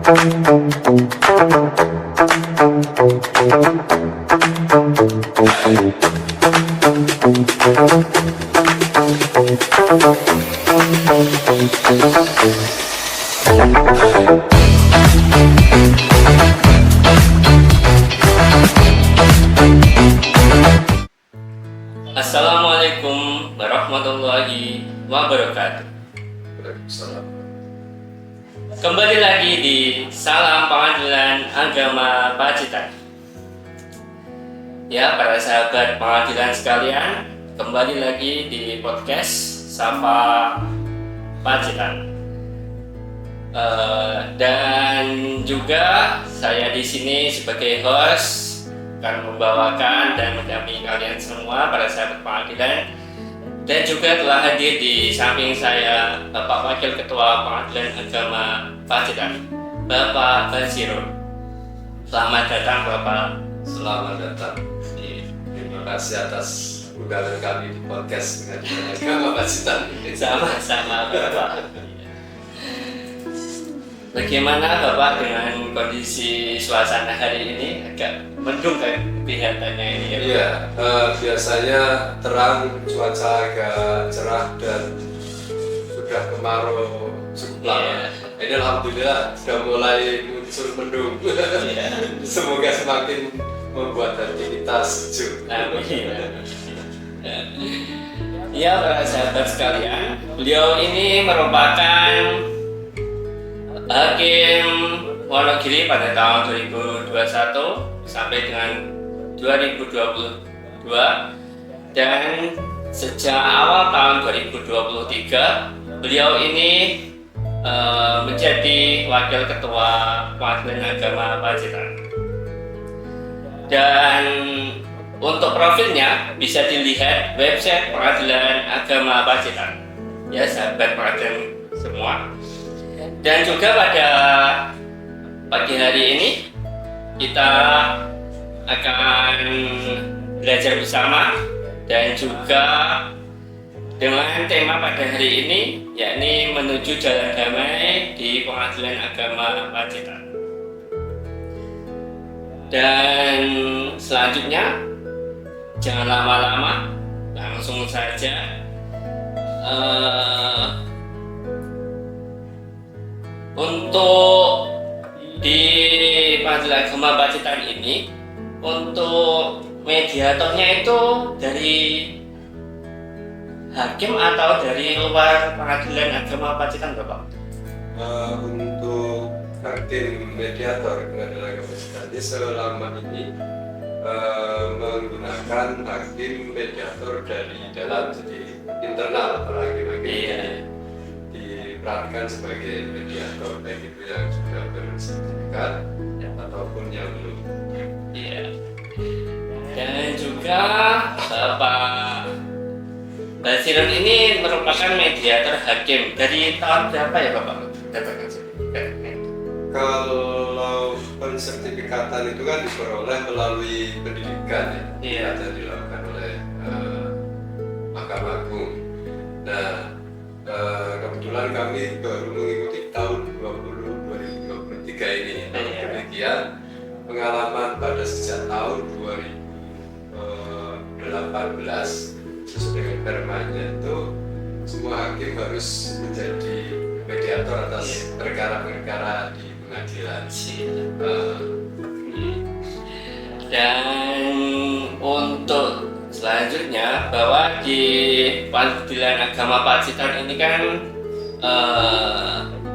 Assalamualaikum warahmatullahi wabarakatuh. Kembali lagi di Salam Pengadilan Agama Pacitan. Ya, para sahabat pengadilan sekalian, kembali lagi di podcast Sapa Pacitan. Dan juga saya di sini sebagai host akan membawakan dan mendampingi kalian semua para sahabat pengadilan, dan juga telah hadir di samping saya Bapak Wakil Ketua Pengadilan Agama Pacitan, Bapak Basirul. Selamat datang Bapak. Selamat datang. Terima kasih atas undangan kami di podcast Pengadilan Agama Pacitan. Sama-sama Bapak. Bagaimana Bapak dengan kondisi suasana hari ini? Agak mendung kan kelihatannya ini ya? Iya, biasanya terang, cuaca agak cerah dan sudah kemarau cukup lama. Ini alhamdulillah sudah mulai muncul mendung. Semoga semakin membuat hati kita sejuk. Amin. Ya, para sahabat sekalian, beliau ini merupakan Hakim Wonogiri pada tahun 2021 sampai dengan 2022, dan sejak awal tahun 2023 beliau ini menjadi Wakil Ketua Pengadilan Agama Pacitan. Dan untuk profilnya bisa dilihat website Pengadilan Agama Pacitan, ya sahabat pengadilan semua. Dan juga pada pagi hari ini kita akan belajar bersama, dan juga dengan tema pada hari ini yakni menuju jalan damai di Pengadilan Agama Pacitan. Dan selanjutnya jangan lama-lama, langsung saja untuk di Pengadilan Agama Pacitan ini, untuk mediatornya itu dari hakim atau dari luar Pengadilan Agama Pacitan, Bapak? Untuk hakim mediator Pengadilan Agama Pacitan ini selama ini menggunakan hakim mediator dari dalam, jadi internal para hakim-hakim. Diperankan sebagai mediator, baik itu yang sudah bersertifikat ataupun yang belum. Iya. Dan juga Bapak Basirul ini merupakan mediator hakim dari tahun berapa ya Bapak? Dapatkan sertifikatnya. Kalau pensertifikatan itu kan diperoleh melalui pendidikan ya, Iya. yang dilakukan oleh Mahkamah Agung. Nah, kebetulan kami baru mengikuti tahun 2023 ini. Namun demikian, pengalaman pada sejak tahun 2018 sesuai dengan permanya itu semua hakim harus menjadi mediator atas perkara-perkara di pengadilan. Dan untuk selanjutnya, bahwa di Pengadilan Agama Pacitan ini kan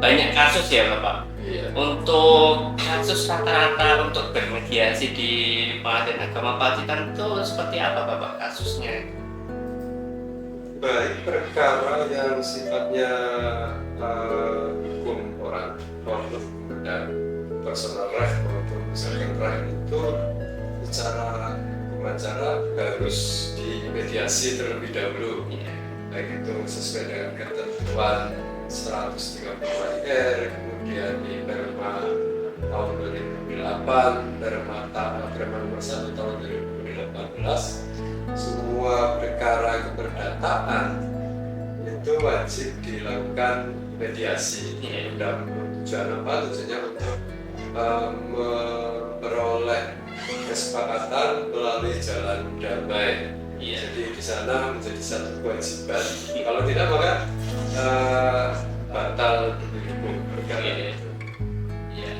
banyak kasus ya Bapak. Iya. Untuk kasus rata-rata untuk bermediasi di Pengadilan Agama Pacitan itu seperti apa Bapak kasusnya? Baik perkara yang sifatnya hukum orang dan personal right maupun second right itu secara hukum acara harus dimediasi terlebih dahulu, baik itu sesuai dengan ketentuan 130 IR, kemudian di Perma tahun 2008, Perma nomor 1 tahun 2018, semua perkara keperdataan itu wajib dilakukan mediasi. Undang-Undang tujuan apa? Tujuannya untuk memperoleh kesepakatan melalui jalan damai. Iya. Jadi di sana menjadi satu kewajiban. Kalau tidak maka batal demi perkara itu. Iya.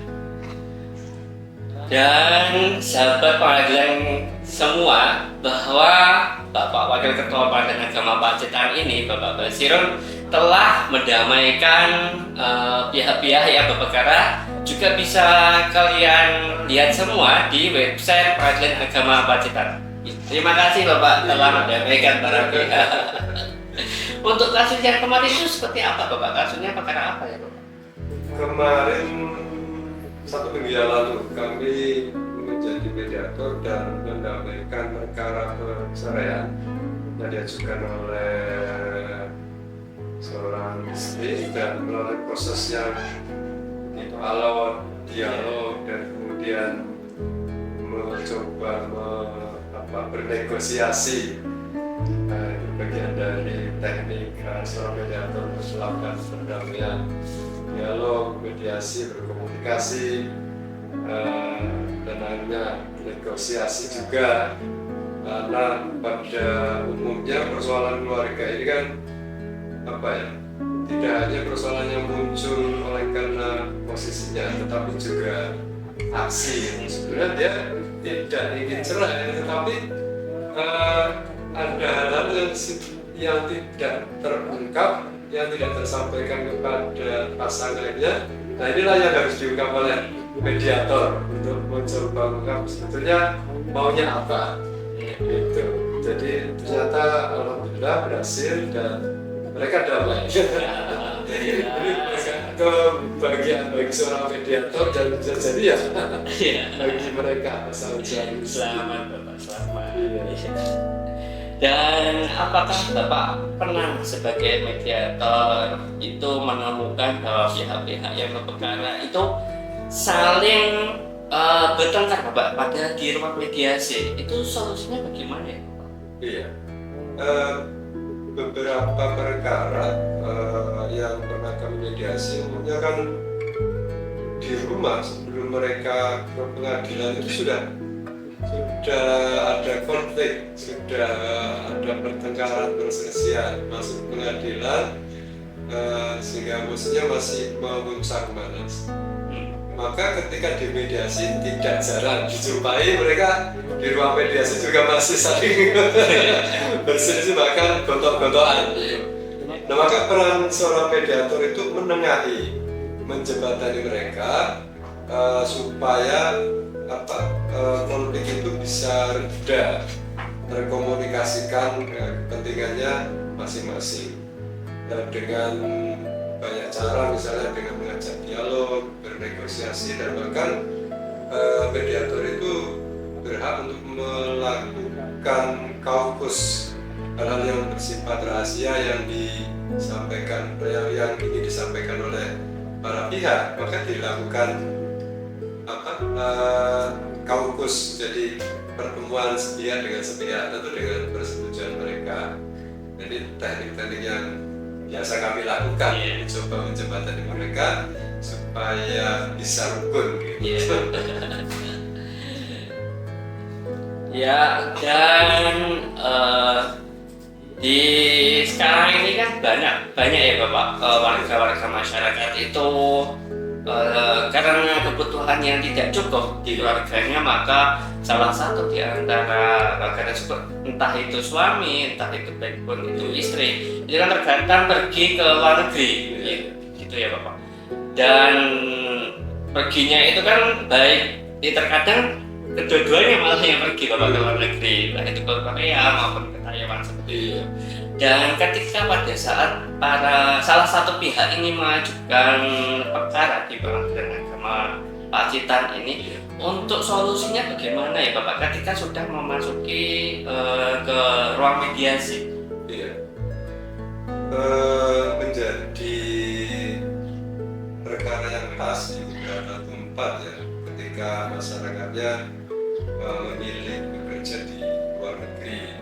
Dan sahabat pengadilan semua, bahwa Bapak Wakil Ketua Pengadilan Agama Pacitan ini, Bapak Basirun, telah mendamaikan pihak-pihak yang berperkara. Juga bisa kalian lihat semua di website Pengadilan Agama Pacitan. Terima kasih Bapak telah mendamaikan para pihak. Untuk kasus yang kemarin itu seperti apa Bapak? Kasusnya perkara apa ya Bapak? Kemarin 1 minggu yang lalu kami menjadi mediator dan mendamaikan perkara perceraian yang diajukan oleh seorang istri, dan melalui proses yang alot, dialog, dan kemudian mencoba bernegosiasi. Itu bagian dari teknik seorang mediator melakukan perdamaian, dialog, mediasi, berkomunikasi, dan akhirnya negosiasi juga. Karena pada umumnya persoalan keluarga ini kan tidak hanya persoalan yang muncul oleh karena posisinya, tetapi juga aksi. Sebenarnya dia tidak ingin cerai, tetapi ada hal-hal yang tidak terungkap, yang tidak tersampaikan kepada pasangannya. Nah, inilah yang harus diungkap oleh mediator untuk mencoba mengungkap sebetulnya maunya apa. Gitu. Jadi ternyata alhamdulillah berhasil dan mereka damai. Jadi kebahagiaan bagi seorang mediator dan bisa jadi ya bagi mereka asal jadi. Selamat Bapak, selamat. Dan apakah Bapak pernah sebagai mediator itu menemukan bahwa pihak-pihak yang berperkara itu saling bertengkar Bapak pada di ruang mediasi? Itu solusinya bagaimana ya Bapak? Iya. Beberapa perkara yang pernah kami mediasi umumnya kan di rumah sebelum mereka ke pengadilan itu sudah ada konflik, sudah ada pertengkaran, perselisihan, masuk pengadilan sehingga emosinya masih memuncak panas. Maka ketika di mediasi tidak jarang dijumpai mereka di ruang mediasi juga masih saling berselisih, bahkan gontok-gontokan. Nah, maka peran seorang mediator itu menengahi, menjembatani mereka supaya konflik itu bisa reda, terkomunikasikan kepentingannya masing-masing. Dengan banyak cara, misalnya dengan mengajak dialog, bernegosiasi, dan bahkan mediator itu berhak untuk melakukan kaukus hal-hal yang bersifat rahasia yang ingin disampaikan oleh para pihak, maka dilakukan kaukus, jadi pertemuan sepihak dengan sepihak, tentu dengan persetujuan mereka. Jadi teknik-teknik yang biasa kami lakukan, mencoba menjembatani mereka supaya bisa rukun gitu. Ya, dan di sekarang ini kan banyak ya Bapak warga-warga masyarakat itu karena kebutuhan yang tidak cukup di keluarganya, maka salah satu di antara warga tersebut, entah itu suami, entah itu baikpun itu istri, itu kan terkadang pergi ke luar negeri, gitu ya Bapak. Dan perginya itu kan baik, terkadang kedua-duanya malah yang pergi Bapak ke luar negeri, baik itu ke Korea maupun ke Taiwan seperti itu. Dan ketika pada saat salah satu pihak ini mengajukan perkara di Pengadilan Agama Pacitan ini, untuk solusinya bagaimana ya Bapak ketika sudah memasuki ke ruang mediasi? Iya. Menjadi perkara yang khas di beberapa tempat ya, ketika masyarakatnya memilih bekerja di luar negeri,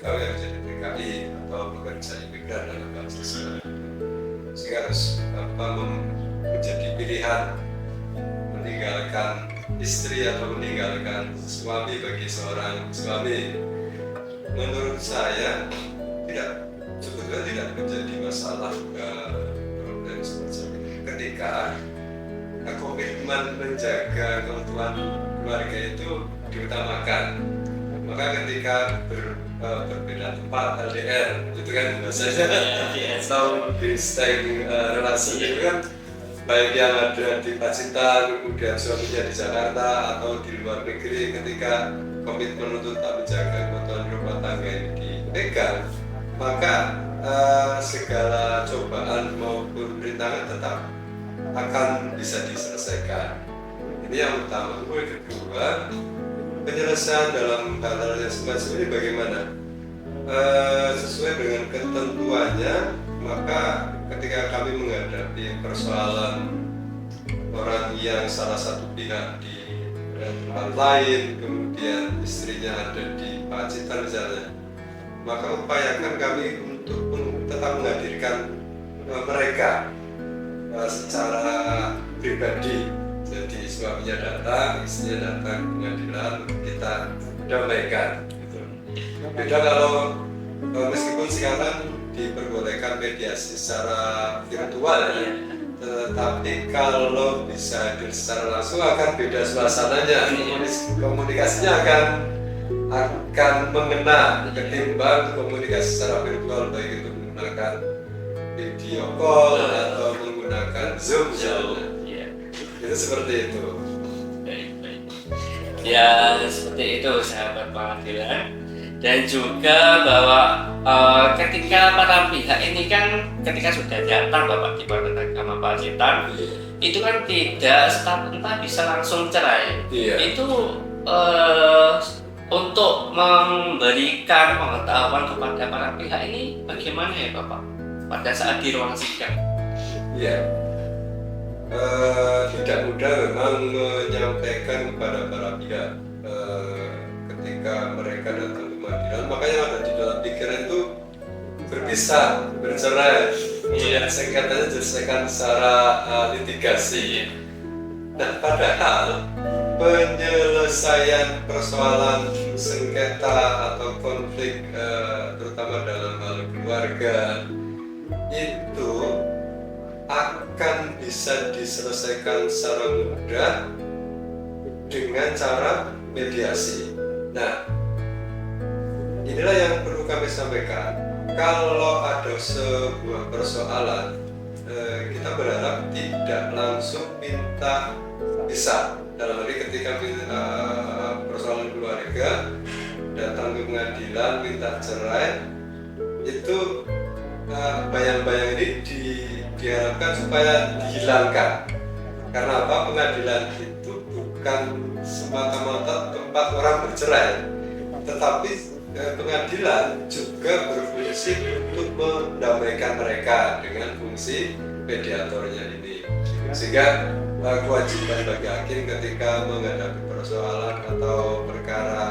TKW yang jadi TKI atau pekerja imigran dalam bahasa Sunda. sehingga harus menjadi pilihan meninggalkan istri atau meninggalkan suami bagi seorang suami. Menurut saya sebetulnya tidak menjadi masalah problem semacam ini ketika komitmen menjaga keutuhan keluarga itu diutamakan. Maka ketika berbeda tempat LDR itu kan biasanya atau distinct relasi itu kan baik yang ada di Pacitan kemudian suaminya di Jakarta atau di luar negeri, ketika komitmen untuk tak menjaga keutuhan rumah tangga ini dipegang, maka segala cobaan maupun rintangan tetap akan bisa diselesaikan. Ini yang utama. Kemudian kedua, penyelesaian dalam hal-hal yang semacam ini bagaimana? Sesuai dengan ketentuannya, maka ketika kami menghadapi persoalan orang yang salah satu pihak di tempat lain, kemudian istrinya ada di Pacitan misalnya, maka upayakan kami untuk tetap menghadirkan mereka secara pribadi. Jadi suaminya datang, istrinya datang ke pengadilan, kita damaikan. Gitu. Beda kalau meskipun sekarang diperbolehkan mediasi secara virtual ya, tetapi kalau bisa hadir secara langsung akan beda suasananya, komunikasinya akan mengena ketimbang komunikasi secara virtual, baik itu menggunakan video call atau menggunakan Zoom misalnya. Itu seperti itu. Baik. Ya seperti itu sahabat pengadilan. Dan juga bahwa ketika para pihak ini kan ketika sudah datang Bapak di Pengadilan Agama Pacitan, itu kan tidak serta-merta bisa langsung cerai. Itu untuk memberikan pengetahuan kepada para pihak ini bagaimana ya Bapak pada saat di ruang sidang? Iya, tidak mudah memang menyampaikan kepada para pihak ketika mereka datang ke pengadilan. Makanya ada di dalam pikiran itu berpisah, bercerai, sengketanya diselesaikan secara litigasi. Nah, padahal penyelesaian persoalan sengketa atau konflik terutama dalam hal keluarga itu akan bisa diselesaikan secara mudah dengan cara mediasi. Nah, inilah yang perlu kami sampaikan. Kalau ada sebuah persoalan, kita berharap tidak langsung minta pisah. Dalam arti ketika persoalan keluarga datang ke pengadilan minta cerai, itu bayang-bayang ini diharapkan supaya dihilangkan. Karena apa? Pengadilan itu bukan semata-mata tempat orang bercerai, tetapi pengadilan juga berfungsi untuk mendamaikan mereka dengan fungsi mediatornya ini. Sehingga kewajiban bagi hakim ketika menghadapi persoalan atau perkara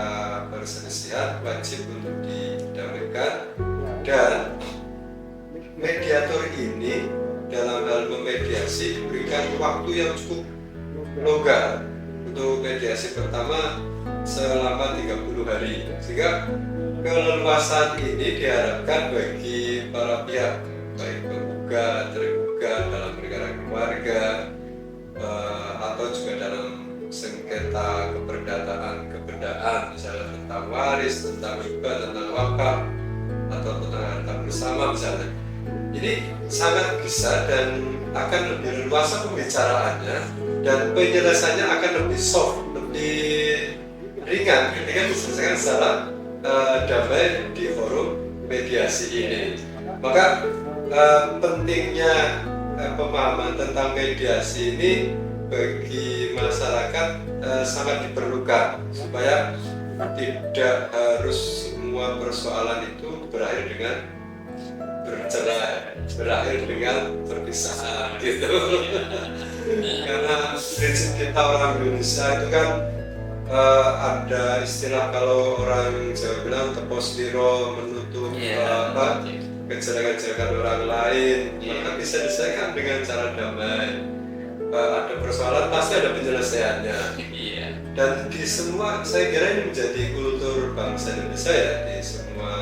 perselisihan wajib untuk didamaikan, dan mediator ini dalam hal memediasi diberikan waktu yang cukup longgar. Untuk mediasi pertama selama 30 hari, sehingga keleluasan ini diharapkan bagi para pihak, baik penggugat, tergugat dalam perkara keluarga atau juga dalam sengketa keperdataan misalnya tentang waris, tentang hibah, tentang wakaf atau tentang harta bersama misalnya. Ini sangat bisa dan akan lebih luas pembicaraannya, dan penyelesaiannya akan lebih soft, lebih ringan ketika diselesaikan secara damai di forum mediasi ini. Maka pentingnya pemahaman tentang mediasi ini bagi masyarakat sangat diperlukan, supaya tidak harus semua persoalan itu berakhir dengan bercerai, berakhir dengan perpisahan gitu. Karena prinsip kita orang Indonesia itu kan ada istilah, kalau orang Jawa bilang tepos liro menutup kejelekan-kejelekan orang lain, maka bisa diselesaikan dengan cara damai. Ada persoalan pasti ada penyelesaiannya. Dan di semua, saya kira ini menjadi kultur bangsa Indonesia ya, di semua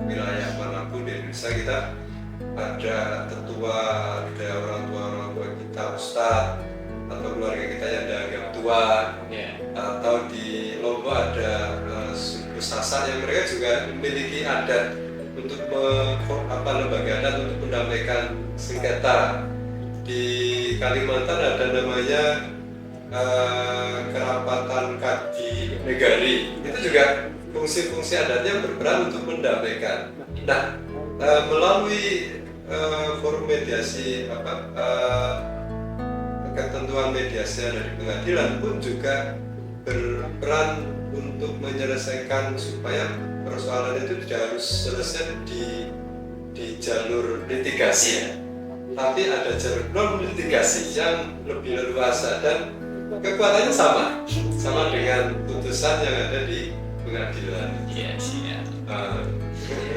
wilayah manapun di Indonesia kita ada tetua, ada orang tua kita, ustadz atau keluarga kita yang dianggap tua, atau di Lombok ada suku Sasak yang mereka juga memiliki adat untuk lembaga adat untuk mendamaikan sengketa. Di Kalimantan ada namanya kerapatan kadi negari, itu juga fungsi-fungsi adatnya berperan untuk mendamaikan. Nah, melalui forum mediasi ketentuan mediasi yang ada di pengadilan pun juga berperan untuk menyelesaikan supaya persoalan itu tidak harus selesai di jalur litigasi, tapi ada jalur non litigasi yang lebih leluasa dan kekuatannya sama dengan putusan yang ada di pengadilan.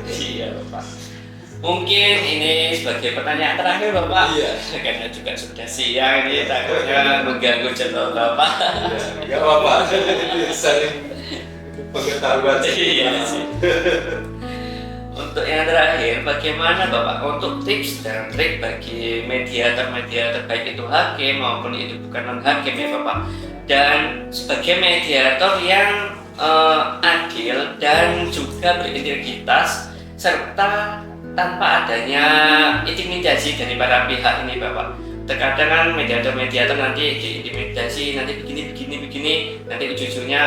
Iya Bapak. Mungkin ini sebagai pertanyaan terakhir Bapak. Karena juga sudah siang ini, takutnya mengganggu jadwal Bapak. Enggak apa-apa. Ini saling pengetahuan. Untuk yang terakhir, bagaimana Bapak untuk tips dan trik bagi mediator baik itu hakim maupun itu bukan non hakim ya Bapak, dan sebagai mediator yang adil dan juga berintegritas serta tanpa adanya intimidasi dari para pihak ini Bapak. Terkadang kan mediator nanti diintimidasi, nanti begini, nanti ujung-ujungnya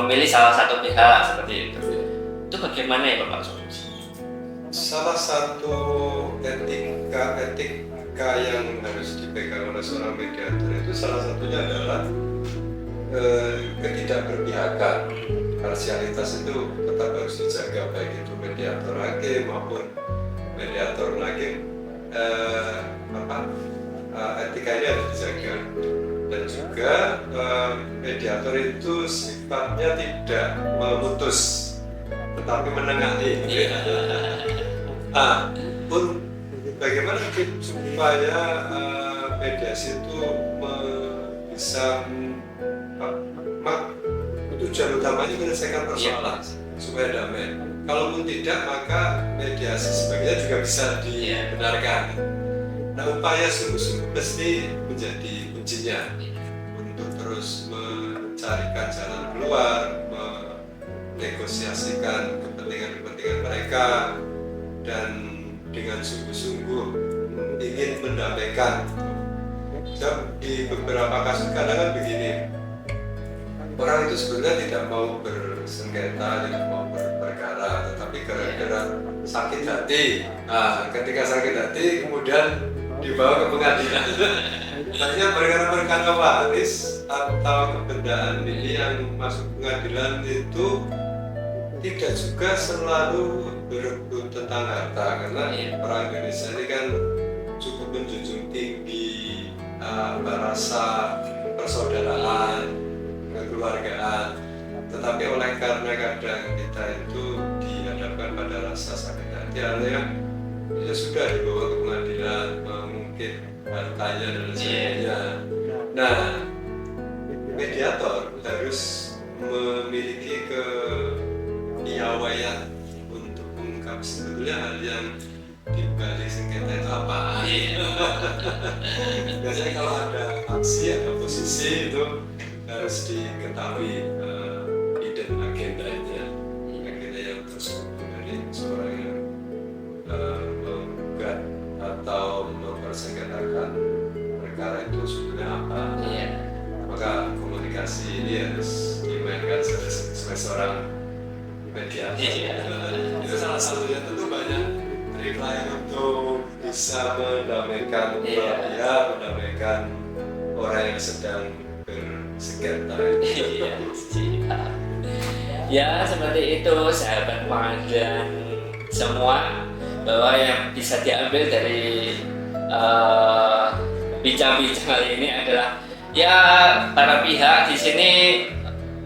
memilih salah satu pihak seperti itu. Itu bagaimana ya Bapak solusi? Salah satu etika yang harus dipegang oleh seorang mediator itu salah satunya adalah ketidakberpihakan. Parsialitas itu tetap harus dijaga, baik itu mediator hakim maupun mediator hakim. Etika ini harus dijaga, dan juga mediator itu sifatnya tidak memutus tetapi menengahi. Pun bagaimana supaya mediasi itu bisa tujuan utamanya menyelesaikan persoalan supaya damai. Kalaupun tidak, maka mediasi sebaiknya juga bisa dibenarkan. Nah, upaya sungguh-sungguh mesti menjadi kuncinya untuk terus mencarikan jalan keluar, menegosiasikan kepentingan mereka, dan dengan sungguh-sungguh ingin mendamaikan. Di beberapa kasus kadang kan begini, orang itu sebenarnya tidak mau bersengketa, tidak mau berperkara, tetapi gara-gara sakit hati. Ketika sakit hati kemudian dibawa ke pengadilan. Hanya perkara-perkara waris atau kebendaan ini yang masuk pengadilan itu tidak juga selalu berebut tentang harta, karena orang Indonesia ini kan cukup menjunjung tinggi rasa persaudaraan, kekeluargaan. Tetapi oleh karena kadang kita itu dihadapkan pada rasa sakit hati, artinya ya sudah dibawa ke pengadilan, mungkin hartanya dan sebagainya. Nah, mediator harus memiliki kepiawaian untuk mengungkap sebetulnya hal yang di balik sengketa itu apa. Biasanya kalau ada aksi, ada posisi, itu harus diketahui hidden agenda-nya, agenda yang tersembunyi dari seorang yang menggugat atau mempersengketakan perkara itu sebetulnya apa. Maka komunikasi ini harus dimainkan sebagai seorang mediator. Itu salah satunya. Tentu banyak trik lain untuk bisa mendamaikan pihak, mendamaikan orang yang sedang bersengketa. Ya, seperti itu sahabat pengadilan semua, bahwa yang bisa diambil dari bincang-bincang kali ini adalah ya para pihak di sini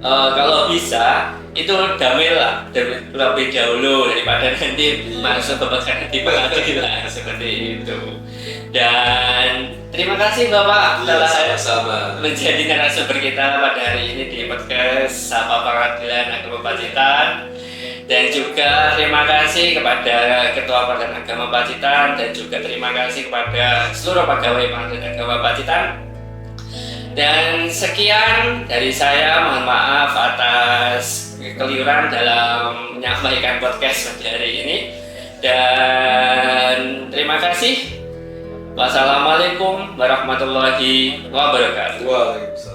kalau bisa itu damailah lebih dahulu daripada nanti masuk ke perkara di pengadilan seperti itu. Dan terima kasih Bapak telah sama-sama menjadi narasumber kita pada hari ini di podcast Sapa Pengadilan Agama Pacitan. Dan juga terima kasih kepada Ketua Pengadilan Agama Pacitan dan juga terima kasih kepada seluruh pegawai Pengadilan Agama Pacitan. Dan sekian dari saya, mohon maaf atas kekeliruan dalam menyampaikan podcast pada hari ini. Dan terima kasih. Wassalamualaikum warahmatullahi wabarakatuh. Waalaikumsalam.